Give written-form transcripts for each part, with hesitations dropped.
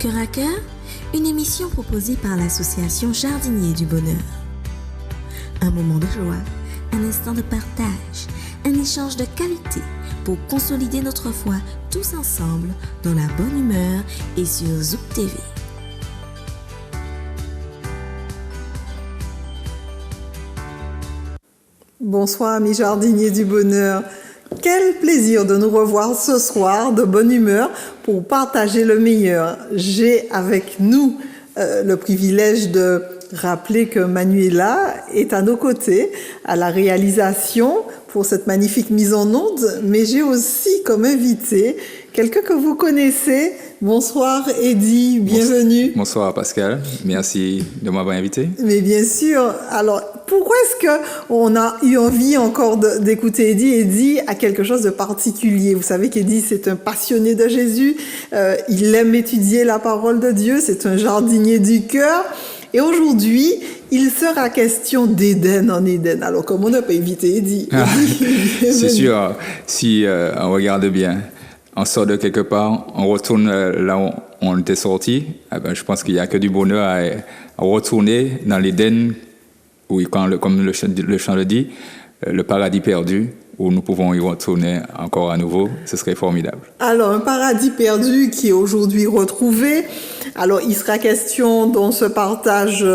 Cœur à cœur, une émission proposée par l'association Jardiniers du Bonheur. Un moment de joie, un instant de partage, un échange de qualité pour consolider notre foi tous ensemble dans la bonne humeur et sur Zouk TV. Bonsoir amis jardiniers du bonheur. Quel plaisir de nous revoir ce soir de bonne humeur pour partager le meilleur. J'ai avec nous le privilège de rappeler que Manuela est à nos côtés à la réalisation pour cette magnifique mise en onde, mais j'ai aussi comme invité quelqu'un que vous connaissez. Bonsoir Eddy, bienvenue. Bonsoir Pascal, merci de m'avoir invité. Mais bien sûr, alors pourquoi est-ce qu'on a eu envie encore d'écouter Eddy? Eddy a quelque chose de particulier. Vous savez qu'Eddy c'est un passionné de Jésus, il aime étudier la parole de Dieu, c'est un jardinier du cœur. Et aujourd'hui, il sera question d'Éden en Éden. Alors comme on n'a pas invité Eddy. C'est sûr, si on regarde bien, on sort de quelque part, on retourne là où on était sorti, eh ben, je pense qu'il n'y a que du bonheur à retourner dans l'Éden, où, comme le chant le dit, le paradis perdu, où nous pouvons y retourner encore à nouveau, ce serait formidable. Alors, un paradis perdu qui est aujourd'hui retrouvé. Alors, il sera question dans ce partage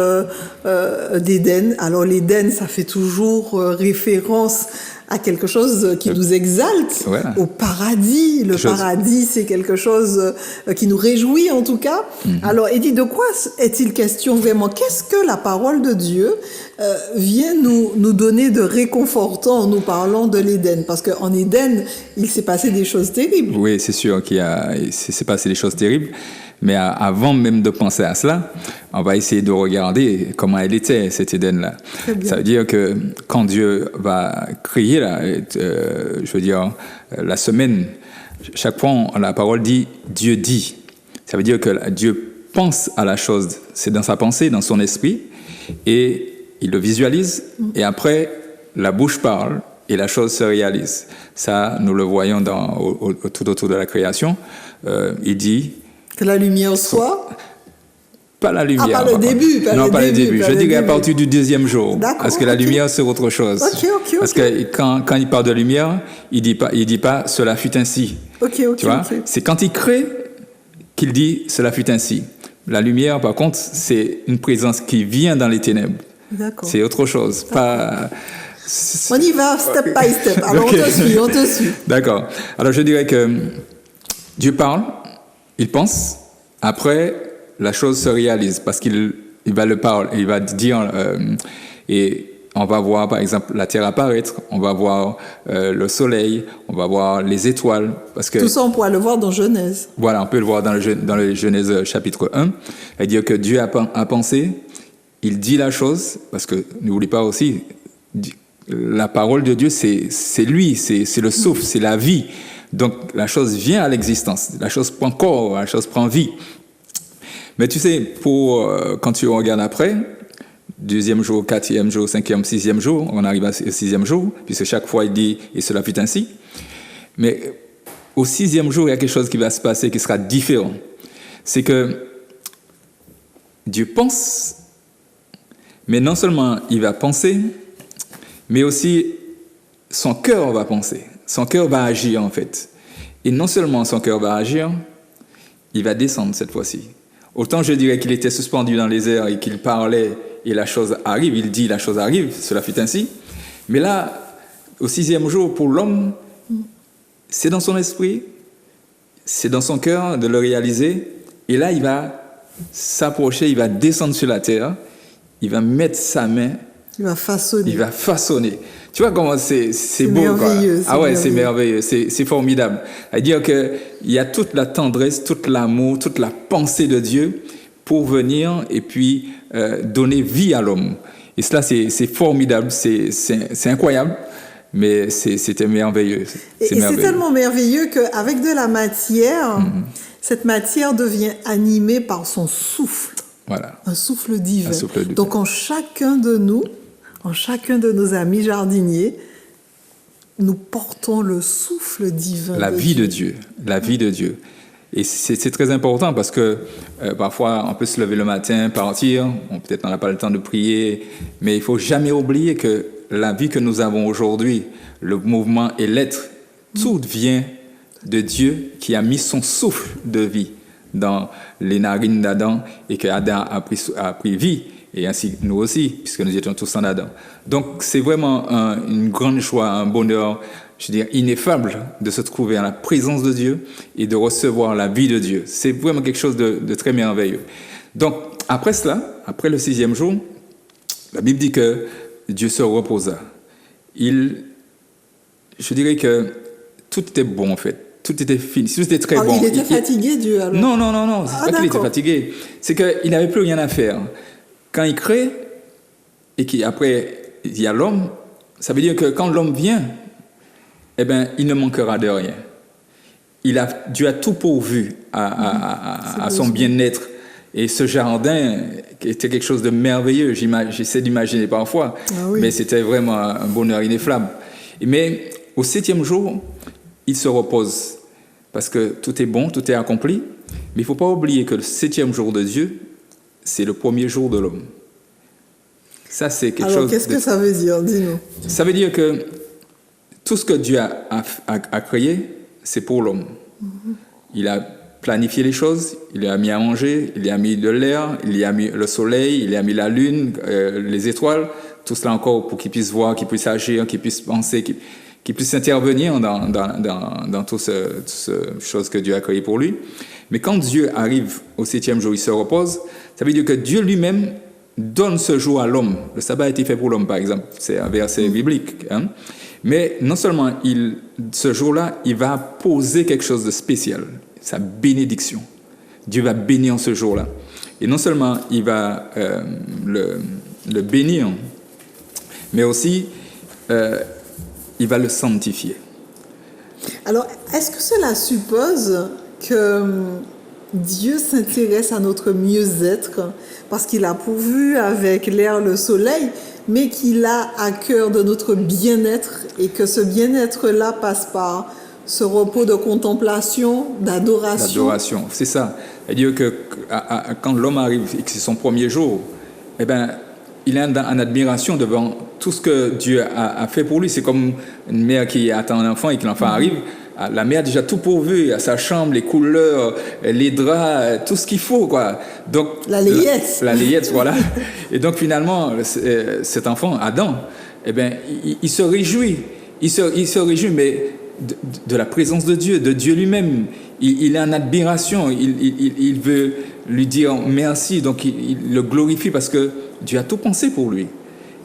d'Éden. Alors, l'Éden, ça fait toujours référence à quelque chose qui nous exalte, voilà. Au paradis. Le paradis, c'est quelque chose qui nous réjouit en tout cas. Alors, Eddy, de quoi est-il question vraiment? Qu'est-ce que la parole de Dieu vient nous donner de réconfortant en nous parlant de l'Éden? Parce qu'en Éden, il s'est passé des choses terribles. Oui, c'est sûr qu'il s'est passé des choses terribles. Mais avant même de penser à cela, on va essayer de regarder comment elle était, cet Éden-là. Ça veut dire que quand Dieu va créer, la semaine, chaque fois, la parole dit « Dieu dit ». Ça veut dire que Dieu pense à la chose, c'est dans sa pensée, dans son esprit, et il le visualise, et après, la bouche parle, et la chose se réalise. Ça, nous le voyons tout autour de la création. Il dit... Que la lumière soit... Pas la lumière. Ah, pas le début. Pas le début. Je dirais à partir du deuxième jour. D'accord, parce que la lumière, c'est autre chose. Parce que quand il parle de lumière, il dit pas cela fut ainsi. Tu vois? C'est quand il crée qu'il dit cela fut ainsi. La lumière, par contre, c'est une présence qui vient dans les ténèbres. D'accord. C'est autre chose. Pas... On y va step by step. Alors, okay. on te suit. D'accord. Alors, je dirais que Dieu parle, il pense, après, la chose se réalise parce qu'il va le parler, il va dire, et on va voir, par exemple, la terre apparaître, on va voir le soleil, on va voir les étoiles. Parce que, tout ça, on pourra le voir dans Genèse. Voilà, on peut le voir dans le Genèse chapitre 1. C'est-à-dire que Dieu a pensé, il dit la chose, parce que n'oublie pas aussi, la parole de Dieu, c'est lui, c'est le souffle, c'est la vie. Donc, la chose vient à l'existence, la chose prend corps, la chose prend vie. Mais tu sais, quand tu regardes après, deuxième jour, quatrième jour, cinquième, sixième jour, on arrive au sixième jour, puisque chaque fois il dit « et cela fut ainsi ». Mais au sixième jour, il y a quelque chose qui va se passer qui sera différent. C'est que Dieu pense, mais non seulement il va penser, mais aussi son cœur va penser. Son cœur va agir, en fait. Et non seulement son cœur va agir, il va descendre cette fois-ci. Autant je dirais qu'il était suspendu dans les airs et qu'il parlait et la chose arrive, il dit la chose arrive, cela fut ainsi. Mais là, au sixième jour, pour l'homme, c'est dans son esprit, c'est dans son cœur de le réaliser. Et là, il va s'approcher, il va descendre sur la terre, il va mettre sa main. Il va façonner. Tu vois comment c'est beau, merveilleux, quoi. Ah ouais, c'est merveilleux, c'est formidable. C'est-à-dire qu'il y a toute la tendresse, tout l'amour, toute la pensée de Dieu pour venir et puis donner vie à l'homme. Et cela, c'est formidable, c'est incroyable, mais c'était merveilleux. C'est tellement merveilleux qu'avec de la matière, cette matière devient animée par son souffle. Voilà. Un souffle divin. Donc en chacun de nos amis jardiniers, nous portons le souffle divin. La vie de Dieu. Et c'est très important parce que parfois, on peut se lever le matin, partir, peut-être on n'a pas le temps de prier, mais il ne faut jamais oublier que la vie que nous avons aujourd'hui, le mouvement et l'être, tout vient de Dieu qui a mis son souffle de vie dans les narines d'Adam et que Adam a pris vie, et ainsi nous aussi, puisque nous étions tous en Adam. Donc c'est vraiment une grande joie, un bonheur, je veux dire, ineffable de se trouver en la présence de Dieu et de recevoir la vie de Dieu. C'est vraiment quelque chose de très merveilleux. Donc après cela, après le 6e jour, la Bible dit que Dieu se reposa. Je dirais que tout était bon en fait. Tout était fini, tout était très bon. Il était fatigué, Dieu, alors? Non. C'est pas qu'il était fatigué. C'est qu'il n'avait plus rien à faire. Quand il crée, et qu'après, il y a l'homme, ça veut dire que quand l'homme vient, eh ben, il ne manquera de rien. Dieu a tout pourvu à son bien-être. Et ce jardin était quelque chose de merveilleux. J'essaie d'imaginer parfois, mais c'était vraiment un bonheur ineffable. Mais au 7e jour, il se repose. Parce que tout est bon, tout est accompli. Mais il ne faut pas oublier que le 7e jour de Dieu, c'est le premier jour de l'homme. Ça, c'est quelque chose... Alors, qu'est-ce que ça veut dire? Dis-nous. Ça veut dire que tout ce que Dieu a créé, c'est pour l'homme. Il a planifié les choses, il lui a mis à manger, il lui a mis de l'air, il lui a mis le soleil, il lui a mis la lune, les étoiles, tout cela encore pour qu'il puisse voir, qu'il puisse agir, qu'il puisse penser, qu'il puisse intervenir dans toutes ces choses que Dieu a créées pour lui. Mais quand Dieu arrive au 7e jour, il se repose, ça veut dire que Dieu lui-même donne ce jour à l'homme. Le sabbat a été fait pour l'homme, par exemple. C'est un verset biblique. Hein? Mais non seulement ce jour-là, il va poser quelque chose de spécial, sa bénédiction. Dieu va bénir ce jour-là. Et non seulement il va le bénir, mais aussi il va le sanctifier. Alors, est-ce que cela suppose que Dieu s'intéresse à notre mieux-être parce qu'il a pourvu avec l'air, le soleil, mais qu'il a à cœur de notre bien-être et que ce bien-être-là passe par ce repos de contemplation, d'adoration? D'adoration, c'est ça. C'est-à-dire que quand l'homme arrive et que c'est son premier jour, eh ben, il est en admiration devant tout ce que Dieu a fait pour lui. C'est comme une mère qui attend un enfant et que l'enfant arrive. La mère a déjà tout pourvu, à sa chambre, les couleurs, les draps, tout ce qu'il faut, quoi. Donc, la layette. La layette, voilà. Et donc, finalement, cet enfant, Adam, eh ben, il se réjouit. Il se réjouit, mais de la présence de Dieu lui-même. Il est en admiration. Il veut lui dire merci. Donc, il le glorifie parce que Dieu a tout pensé pour lui.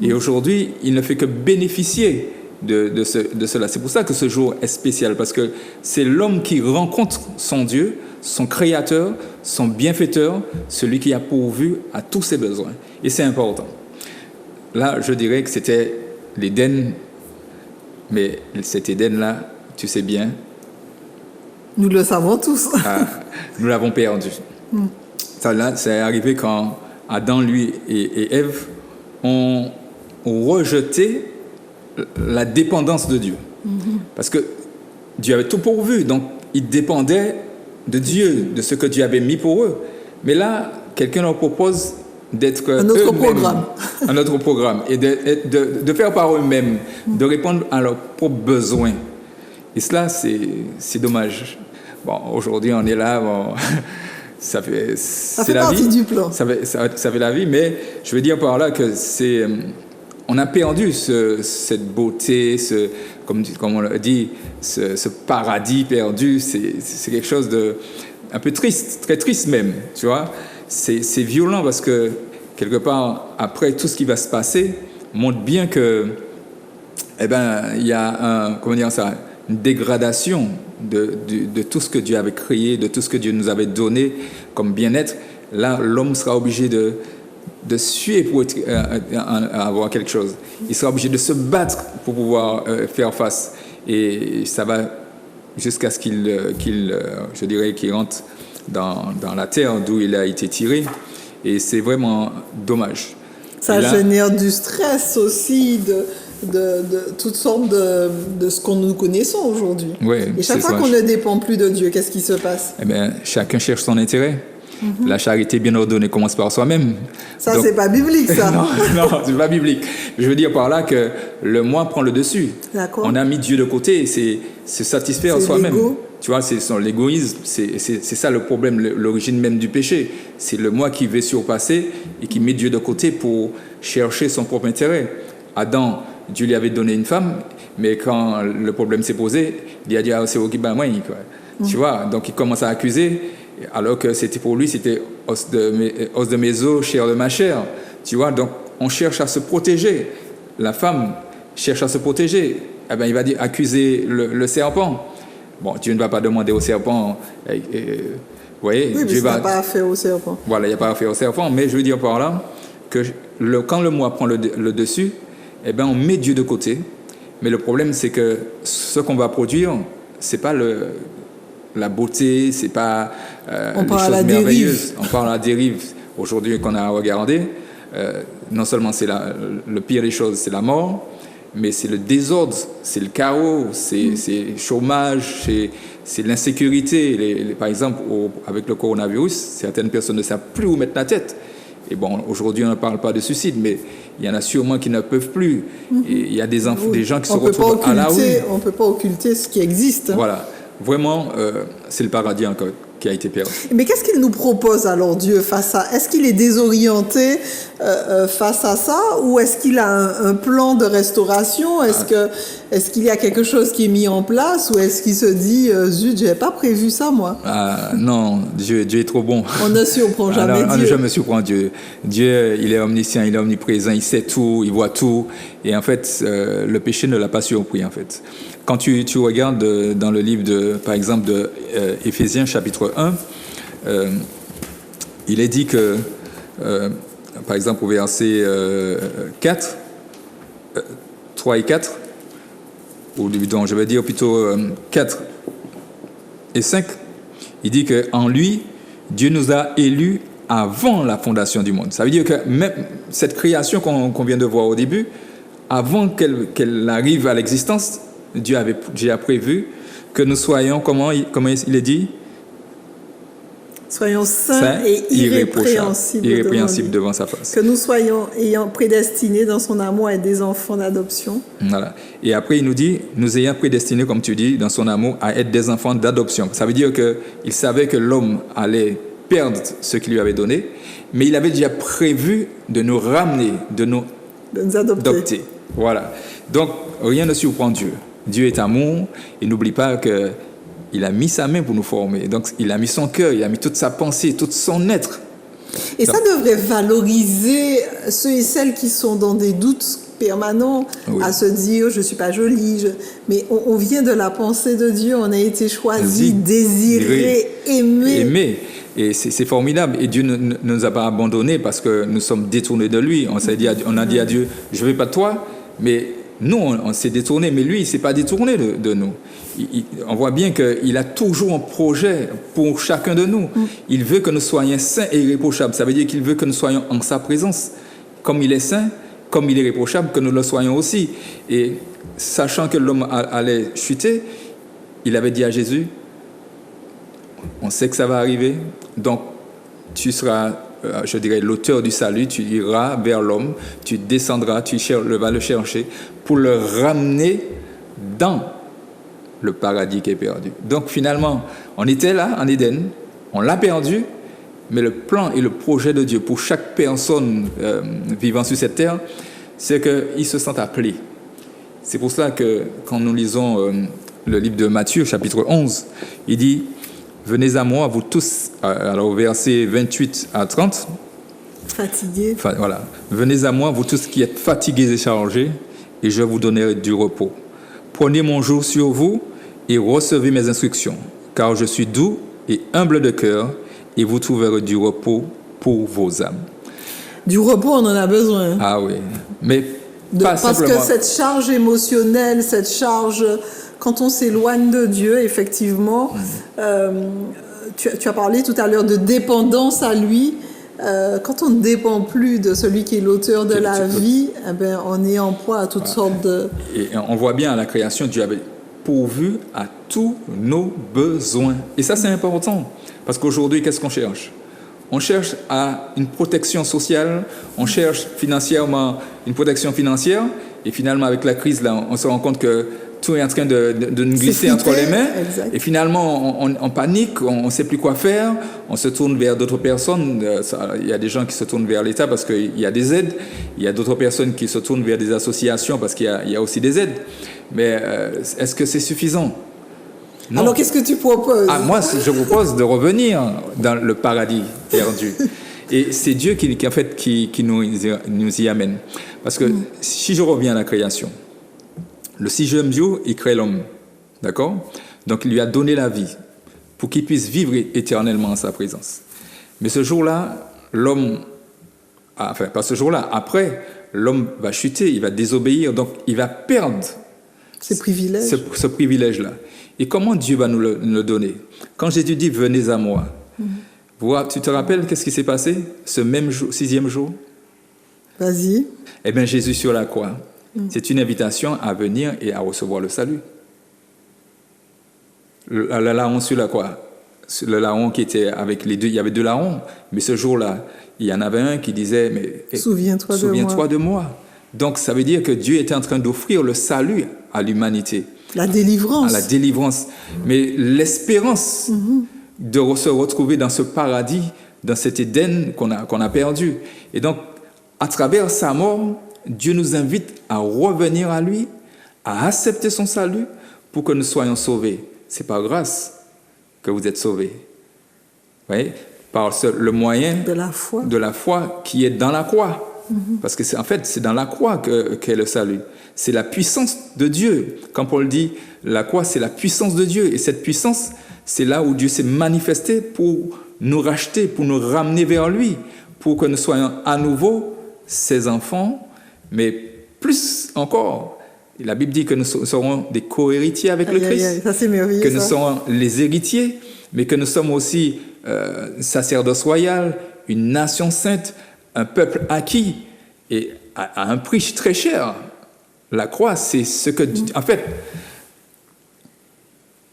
Et aujourd'hui, il ne fait que bénéficier de cela. C'est pour ça que ce jour est spécial, parce que c'est l'homme qui rencontre son Dieu, son Créateur, son Bienfaiteur, celui qui a pourvu à tous ses besoins. Et c'est important. Là, je dirais que c'était l'Éden, mais cet Éden-là, tu sais bien... Nous le savons tous. Nous l'avons perdu. Ça, là, c'est arrivé quand Adam, lui, et Ève ont rejeté la dépendance de Dieu. Parce que Dieu avait tout pourvu, donc ils dépendaient de Dieu, de ce que Dieu avait mis pour eux. Mais là, quelqu'un leur propose d'être un autre programme. Un autre programme, et de faire par eux-mêmes, de répondre à leurs propres besoins. Et cela, c'est dommage. Bon, aujourd'hui, on est là, bon, ça fait partie du plan. Ça fait la vie, mais je veux dire par là que on a perdu cette beauté, comme on l'a dit, ce paradis perdu. C'est quelque chose de un peu triste, très triste même, tu vois. C'est violent parce que quelque part, après tout ce qui va se passer, montre bien que, eh ben, il y a une dégradation de tout ce que Dieu avait créé, de tout ce que Dieu nous avait donné comme bien-être. Là, l'homme sera obligé de suer pour avoir quelque chose. Il sera obligé de se battre pour pouvoir faire face. Et ça va jusqu'à ce qu'il rentre dans la terre d'où il a été tiré. Et c'est vraiment dommage. Ça génère du stress aussi, de toutes sortes de ce qu'on nous connaissons aujourd'hui. Oui, et chaque c'est fois ça. qu'on ne dépend plus de Dieu, qu'est-ce qui se passe? Eh bien, chacun cherche son intérêt. La charité bien ordonnée commence par soi-même. Ça, Donc- c'est pas biblique, ça. non, non, c'est pas biblique. Je veux dire par là que le moi prend le dessus. D'accord. On a mis Dieu de côté et c'est se satisfaire C'est soi-même. l'ego. Tu vois, c'est l'égoïsme. C'est ça le problème, l'origine même du péché. C'est le moi qui veut surpasser et qui met Dieu de côté pour chercher son propre intérêt. Adam, Dieu lui avait donné une femme, mais quand le problème s'est posé, il a dit ah, c'est ok, ben moi, quoi. Tu vois, donc il commence à accuser. Alors que c'était pour lui, c'était os de mes os, chair de ma chair. Tu vois, donc on cherche à se protéger. La femme cherche à se protéger. Eh ben, il va dire accuser le serpent. Bon, Dieu ne va pas demander au serpent. Vous voyez, Oui, mais Dieu ça n'a va. pas affaire au serpent. Voilà, il n'y a pas affaire au serpent. Mais je veux dire par là que quand le moi prend le dessus, eh ben, on met Dieu de côté. Mais le problème, c'est que ce qu'on va produire, c'est pas la beauté, c'est pas On les parle à choses la merveilleuses. dérive. On parle à la dérive. Aujourd'hui, qu'on a regardé, non seulement c'est le pire des choses, c'est la mort, mais c'est le désordre, c'est le chaos, c'est le chômage, c'est l'insécurité. Par exemple, avec le coronavirus, certaines personnes ne savent plus où mettre la tête. Et bon, aujourd'hui, on ne parle pas de suicide, mais il y en a sûrement qui ne peuvent plus. Et il y a des gens qui se retrouvent à la rue. On ne peut pas occulter ce qui existe. Voilà. Vraiment, c'est le paradis encore qui a été perdu. Mais qu'est-ce qu'il nous propose alors Dieu face à... Est-ce qu'il est désorienté face à ça ou est-ce qu'il a un plan de restauration? Est-ce qu'il y a quelque chose qui est mis en place ou est-ce qu'il se dit zut, j'avais pas prévu ça moi? Non, Dieu est trop bon. On ne surprend jamais On ne Dieu. jamais surprend Dieu. Dieu, il est omniscient, il est omniprésent, il sait tout, il voit tout. Et en fait, le péché ne l'a pas surpris en fait. Quand tu regardes dans le livre, par exemple, de Éphésiens chapitre 1, il est dit que, par exemple, au verset 4, 3 et 4, ou donc je vais dire plutôt 4 et 5, il dit qu'en lui, Dieu nous a élus avant la fondation du monde. Ça veut dire que même cette création qu'on vient de voir au début, avant qu'elle arrive à l'existence, Dieu avait déjà prévu que nous soyons, comment il est dit? Soyons saints et irrépréhensibles devant sa face. Que nous soyons ayant prédestinés dans son amour à être des enfants d'adoption. Voilà. Et après, il nous dit, nous ayant prédestinés, comme tu dis, dans son amour, à être des enfants d'adoption. Ça veut dire qu'il savait que l'homme allait perdre ce qu'il lui avait donné, mais il avait déjà prévu de nous ramener, de nous adopter. Voilà. Donc, rien ne surprend Dieu. Dieu est amour, et n'oublie pas qu'il a mis sa main pour nous former. Donc, il a mis son cœur, il a mis toute sa pensée, tout son être. Et ça devrait valoriser ceux et celles qui sont dans des doutes permanents, oui, à se dire je ne suis pas jolie, mais on vient de la pensée de Dieu, on a été choisi, désiré, aimé. Et c'est formidable. Et Dieu ne nous a pas abandonnés parce que nous sommes détournés de lui. On a dit à Dieu, je ne veux pas de toi, mais nous, on s'est détournés, mais lui, il ne s'est pas détourné de nous. On voit bien qu'il a toujours un projet pour chacun de nous. Il veut que nous soyons saints et irréprochables. Ça veut dire qu'il veut que nous soyons en sa présence. Comme il est saint, comme il est irréprochable, que nous le soyons aussi. Et sachant que l'homme allait chuter, il avait dit à Jésus, on sait que ça va arriver, donc tu seras, je dirais, l'auteur du salut, tu iras vers l'homme, tu descendras, tu vas le chercher pour le ramener dans le paradis qui est perdu. Donc finalement, on était là, en Éden, on l'a perdu, mais le plan et le projet de Dieu pour chaque personne vivant sur cette terre, c'est qu'ils se sentent appelés. C'est pour cela que quand nous lisons le livre de Matthieu, chapitre 11, il dit « Venez à moi, vous tous », alors au verset 28 à 30, fatigués. Voilà. « Venez à moi, vous tous qui êtes fatigués et chargés, et je vous donnerai du repos. Prenez mon joug sur vous et recevez mes instructions, car je suis doux et humble de cœur, et vous trouverez du repos pour vos âmes. » Du repos, on en a besoin. Ah oui, mais pas parce simplement. que cette charge émotionnelle, cette charge, quand on s'éloigne de Dieu, effectivement, tu as parlé tout à l'heure de dépendance à lui. quand on ne dépend plus de celui qui est l'auteur de la peux- vie, eh ben, on est en proie à toutes sortes de... Et on voit bien à la création, Dieu avait pourvu à tous nos besoins. Et ça, c'est important. Parce qu'aujourd'hui, qu'est-ce qu'on cherche? On cherche à une protection sociale, on cherche financièrement une protection financière, et finalement, avec la crise, là, on se rend compte que tout est en train de nous glisser entre les mains. Exact. Et finalement, on panique, on ne sait plus quoi faire, on se tourne vers d'autres personnes. Il y a des gens qui se tournent vers l'État parce qu'il y a des aides. Il y a d'autres personnes qui se tournent vers des associations parce qu'il y a aussi des aides. Mais est-ce que c'est suffisant? Non. Alors, qu'est-ce que tu proposes? Ah, moi, je vous propose de revenir dans le paradis perdu. Et c'est Dieu qui nous y amène. Parce que si je reviens à la création, le sixième jour, il crée l'homme. D'accord? Donc, il lui a donné la vie pour qu'il puisse vivre éternellement en sa présence. Mais ce jour-là, pas ce jour-là, après, l'homme va chuter, il va désobéir, donc il va perdre Ces privilèges. ce privilège-là. Et comment Dieu va nous le donner? Quand Jésus dit « Venez à moi », tu te rappelles qu'est-ce qui s'est passé ce même jour, sixième jour? Vas-y. Eh bien, Jésus sur la croix, c'est une invitation à venir et à recevoir le salut. Le larron sur la croix, le larron qui était avec les deux, il y avait deux larrons, mais ce jour-là, il y en avait un qui disait mais souviens-toi de moi. Donc, ça veut dire que Dieu était en train d'offrir le salut à l'humanité. La délivrance. À la délivrance. Mais l'espérance de se retrouver dans ce paradis, dans cet Éden qu'on a perdu. Et donc, à travers sa mort, Dieu nous invite à revenir à lui, à accepter son salut pour que nous soyons sauvés. C'est par grâce que vous êtes sauvés. Vous voyez? Par le moyen de la foi qui est dans la croix. Parce que c'est dans la croix qu'est le salut. C'est la puissance de Dieu. Quand Paul dit la croix, c'est la puissance de Dieu. Et cette puissance, c'est là où Dieu s'est manifesté pour nous racheter, pour nous ramener vers lui, pour que nous soyons à nouveau ses enfants. Mais plus encore, la Bible dit que nous serons des co-héritiers avec le Christ. Ça, c'est merveilleux, que nous serons les héritiers, mais que nous sommes aussi sacerdoce royal, une nation sainte, un peuple acquis et à un prix très cher. La croix, c'est ce que... En fait,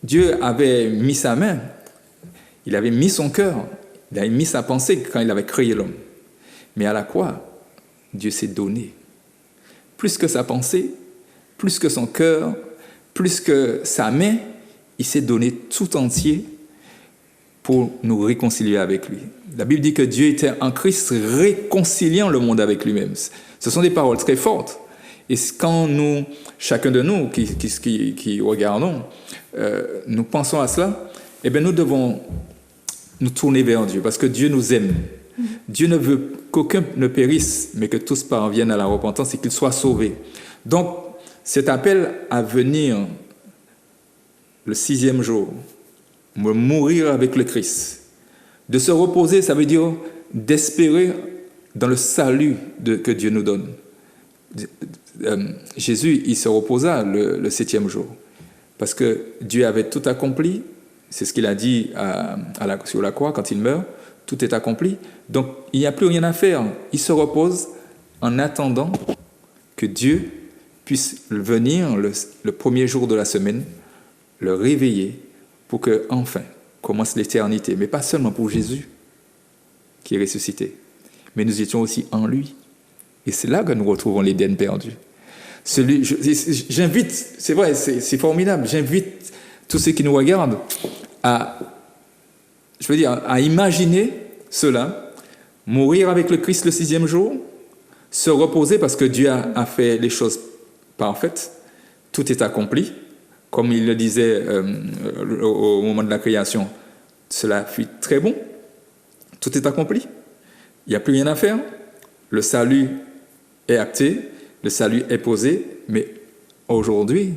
Dieu avait mis sa main, il avait mis son cœur, il avait mis sa pensée quand il avait créé l'homme. Mais à la croix, Dieu s'est donné. Plus que sa pensée, plus que son cœur, plus que sa main, il s'est donné tout entier pour nous réconcilier avec lui. La Bible dit que Dieu était en Christ réconciliant le monde avec lui-même. Ce sont des paroles très fortes. Et quand nous, chacun de nous qui regardons, nous pensons à cela, eh bien nous devons nous tourner vers Dieu parce que Dieu nous aime. Dieu ne veut qu'aucun ne périsse, mais que tous parviennent à la repentance et qu'ils soient sauvés. Donc, cet appel à venir le sixième jour, mourir avec le Christ, de se reposer, ça veut dire d'espérer dans le salut que Dieu nous donne. Jésus, il se reposa le septième jour, parce que Dieu avait tout accompli, c'est ce qu'il a dit sur la croix quand il meurt, tout est accompli, donc il n'y a plus rien à faire. Il se repose en attendant que Dieu puisse venir le premier jour de la semaine, le réveiller pour que enfin commence l'éternité. Mais pas seulement pour Jésus qui est ressuscité, mais nous étions aussi en lui. Et c'est là que nous retrouvons l'Éden perdu. J'invite, c'est vrai, c'est formidable, j'invite tous ceux qui nous regardent à imaginer cela, mourir avec le Christ le sixième jour, se reposer parce que Dieu a fait les choses parfaites, tout est accompli, comme il le disait au moment de la création, cela fut très bon, tout est accompli, il n'y a plus rien à faire, le salut est acté, le salut est posé, mais aujourd'hui,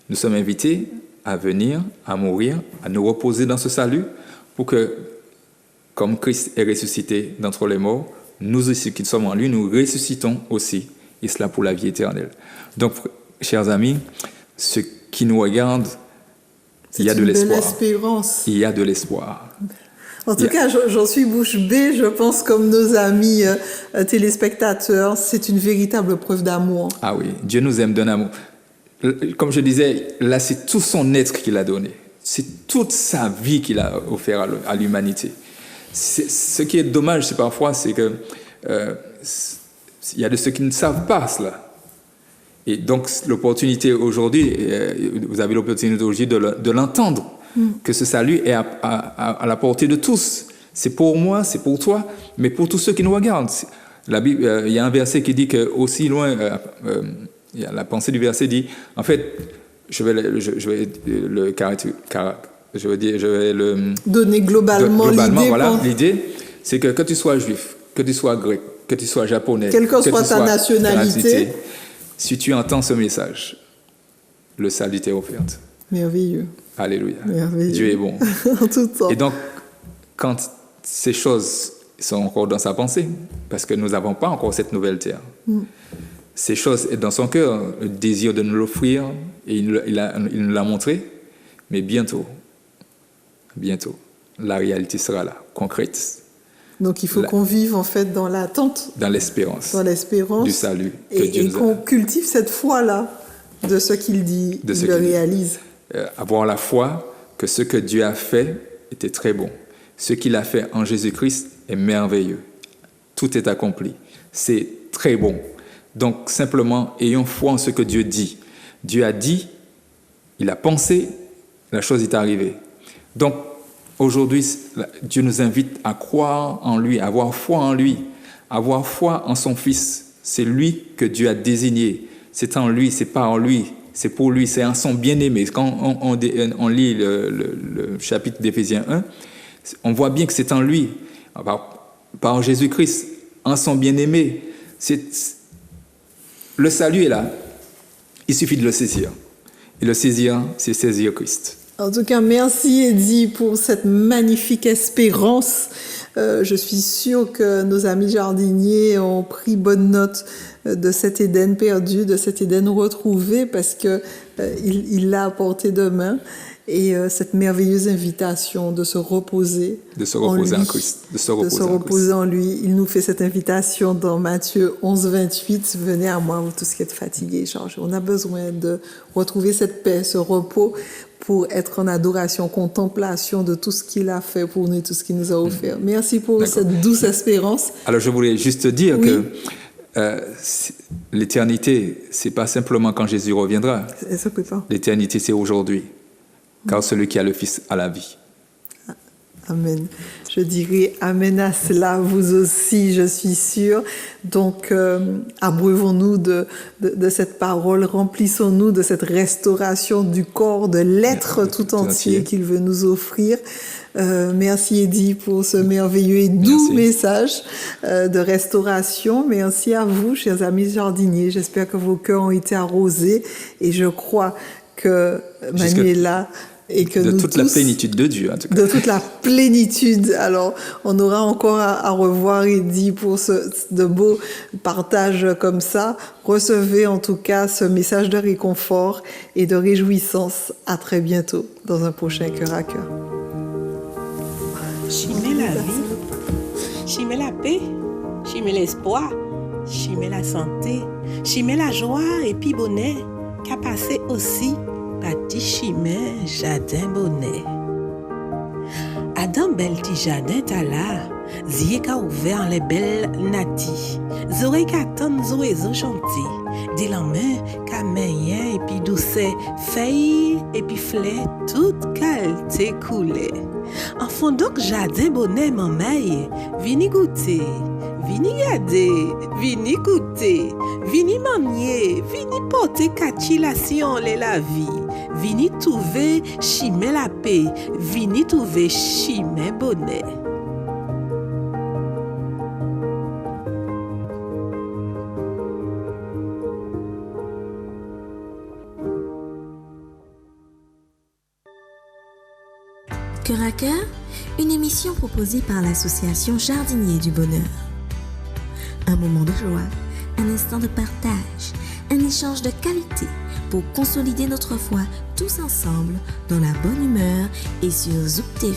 nous sommes invités à venir, à mourir, à nous reposer dans ce salut, pour que, comme Christ est ressuscité d'entre les morts, nous aussi qui sommes en lui, nous ressuscitons aussi, et cela pour la vie éternelle. Donc, chers amis, ceux qui nous regardent, il y a de l'espoir. Espérance. Il y a de l'espoir. En tout cas, j'en suis bouche bée. Je pense, comme nos amis téléspectateurs, c'est une véritable preuve d'amour. Ah oui, Dieu nous aime d'un amour. Comme je disais, là, c'est tout son être qu'il a donné. C'est toute sa vie qu'il a offert à l'humanité. Ce qui est dommage, c'est parfois, c'est que il y a de ceux qui ne savent pas cela. Et donc, l'opportunité aujourd'hui, vous avez l'opportunité aujourd'hui de l'entendre, que ce salut est à la portée de tous. C'est pour moi, c'est pour toi, mais pour tous ceux qui nous regardent. La Bible, il y a un verset qui dit que aussi loin, la pensée du verset dit, en fait, je vais le donner globalement l'idée. Voilà, l'idée, c'est que tu sois juif, que tu sois grec, que tu sois japonais, quelle que soit ta nationalité, si tu entends ce message, le salut t'est offert. Merveilleux. Alléluia. Merveilleux. Dieu est bon. En tout temps. Et donc, quand ces choses sont encore dans sa pensée, parce que nous n'avons pas encore cette nouvelle terre, ces choses sont dans son cœur, le désir de nous l'offrir, et il nous l'a montré, mais bientôt, la réalité sera là, concrète. Donc il faut qu'on vive en fait dans l'attente, dans l'espérance du salut que Dieu nous a. Et qu'on cultive cette foi-là de ce qu'il dit, il le réalise. Avoir la foi que ce que Dieu a fait était très bon. Ce qu'il a fait en Jésus-Christ est merveilleux. Tout est accompli. C'est très bon. Donc simplement, ayons foi en ce que Dieu dit. Dieu a dit, il a pensé, la chose est arrivée. Donc, aujourd'hui, Dieu nous invite à croire en lui, à avoir foi en lui, à avoir foi en son Fils. C'est lui que Dieu a désigné. C'est en lui, c'est pas en lui, c'est pour lui, c'est en son bien-aimé. Quand on lit le chapitre d'Éphésiens 1, on voit bien que c'est en lui, par Jésus-Christ, en son bien-aimé. Le salut est là. Il suffit de le saisir. Et le saisir, c'est saisir Christ. En tout cas, merci Eddy pour cette magnifique espérance. Je suis sûre que nos amis jardiniers ont pris bonne note de cet Éden perdu, de cet Éden retrouvé, parce que il l'a apporté de main. Et cette merveilleuse invitation de se reposer en Christ, de se reposer en lui. Il nous fait cette invitation dans Matthieu 11:28. Venez à moi, vous tous qui êtes fatigués, chargés. On a besoin de retrouver cette paix, ce repos, pour être en adoration, contemplation de tout ce qu'il a fait pour nous, tout ce qu'il nous a offert. Merci pour cette douce espérance. Alors je voulais juste dire que l'éternité, c'est pas simplement quand Jésus reviendra. L'éternité, c'est aujourd'hui. Car celui qui a le Fils a la vie. Amen. Je dirais amen à cela, vous aussi, je suis sûre. Donc, abreuvons-nous de cette parole, remplissons-nous de cette restauration du corps, de l'être tout entier qu'il veut nous offrir. Merci Eddy pour ce merveilleux et doux message de restauration. Merci à vous, chers amis jardiniers. J'espère que vos cœurs ont été arrosés et je crois que Manuela et que de nous toute tous, la plénitude de Dieu, en tout cas. De toute la plénitude. Alors, on aura encore à revoir Eddy pour de beaux partages comme ça. Recevez en tout cas ce message de réconfort et de réjouissance. À très bientôt dans un prochain Cœur à Cœur. Chimé la vie, chimé la paix, chimé l'espoir, chimé la santé, chimé la joie et puis bonheur, qu'a passé aussi Pati chimé jardin bonnet. Adam bel ti jardin ta là, zie ka ouvert les belles nati. Zore ka ton zoezo chanti, di la main ka meyen et puis douce, feuille et puis fleur toute qualité coulée. En fond donc jardin bonnet maman, vini goûter. Vini gade, vini goûter, vini manier, vini porter kachilation la vie, vini trouver chimé la paix, vini trouver chimé bonnet. Cœur à Cœur, une émission proposée par l'association Jardiniers du Bonheur. Un moment de joie, un instant de partage, un échange de qualité pour consolider notre foi tous ensemble dans la bonne humeur et sur Zouk TV.